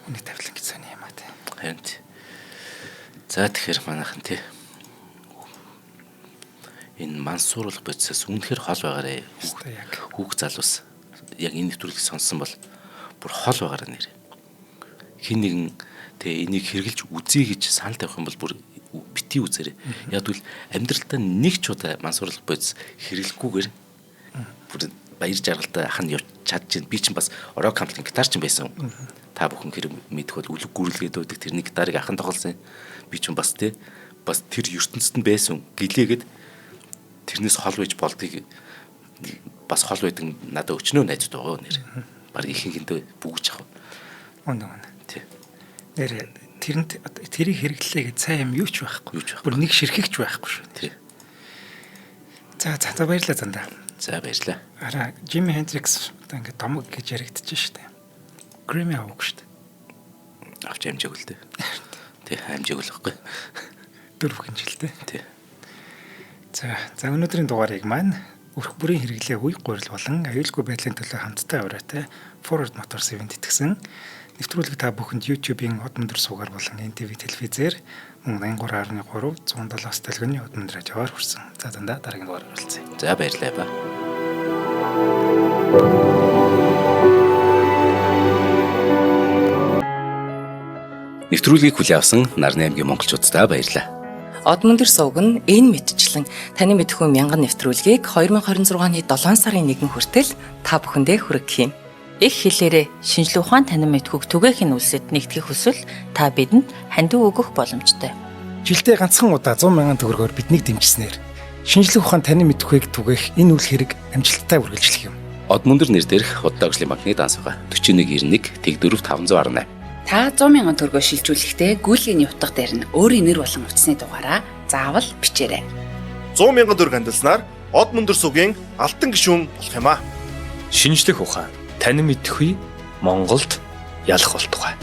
Үний тавилан гэж сони юм аа тий. Харин тий. За тэгэхээр манайхан тий. Энэ мансууруулах процесс үнэхээр хол байгаарэ. Хүүх залуус яг энэ нэвтрүүлгийг сонссон бол бүр хол байгаарэ нэр. Хин нэгэн тэгээ энийг хэрглэж үзье гэж санал тавих юм бол бүр бити үзээрэй. Яг тэгвэл амьдралдаа нэг ч удаа мансууруулах процесс хэрэглэхгүйгээр бүр баяр жаргалтай ахын явж чадчихээн. Би чинь бас рок хамтлагийн гитарчин байсан. Та бүхэн хэрэг мэдэх бол үлэг гүрлгээд байдаг тэрний гитарыг ахын тоглосон. Би чинь бас тий бас тэр ертөнцид нь байсан гэлээгээд тэрнээс хол байж болдгийг бас хол байдаг надад өчнөө найзууд байгаа нэр. Баг ихэнхэндээ бүгж авах. Үнэн. Тий. Нэр тэрийг хэрэглэлээ гэж сайн юм юу ч байхгүй. Бүр нэг ширхэгч байхгүй шүү. Тий. За баярлалаа зандаа. За баярлалаа. Араа Жими Хендрикс одоо ингээд домог гэж яригдчих шүү дээ. Грэмми авах шүү дээ. Авч амжааг л дээ. Тий, амжааг л байхгүй. 4 жилдээ. Тий. За өнөөдрийн дугаарыг маань өрх бүрийн хэрэглээ үе гурил болон аюулгүй байдлын төлөө хамттай авраатай Ford Motors ивент итгэсэн нэвтрүүлэг та бүхэнд YouTube-ийн од мөндөр суугаар болон NTV телевизээр мөн 83.3 107-аас дэлгэний од мөндөр радиоор хүрсэн. За дандаа дараагийн дугаараар уулзъя. За баярлалаа ба. Нэвтрүүлгийг хүлээн авсан Нарны аймгийн монголчуудаа баярлалаа. Од мөндөр сувг нь энэ мэдчлэн таны мэдхүйн мянган нэвтрүүлгийг 2026 оны 7 сарын 1 хүртэл та бүхэндээ хүргэх юм. Их хэлээрээ шинжлэх ухаан танин мэдхүйг түгээхийн үлсэд нэгтгэх хүсвэл та бидэнд хандив өгөх боломжтой. Жилдээ ганцхан удаа 100,000 төгрөгөөр биднийг дэмжснээр шинжлэх ухаан танин мэдхүйг түгээх энэ үйл хэрэг амжилттай үргэлжлэх юм. Од мөндөр нэр дээрх Удаа өвчлийн банкны дансгаа 4191 Тэг 4518. Та 100,000 төгрөгөөр шилжүүлэхдээ гүйлгээний утга дээр нь өөрийн нэр болон утасны дугаараа заавал бичээрэй. 100,000 төгрөг хандалснаар Од мөндөр сувгийн алтан гишүүн болох юм а. Шинжлэх ухаан танин мэдхгүй Монголд ялах болтугай.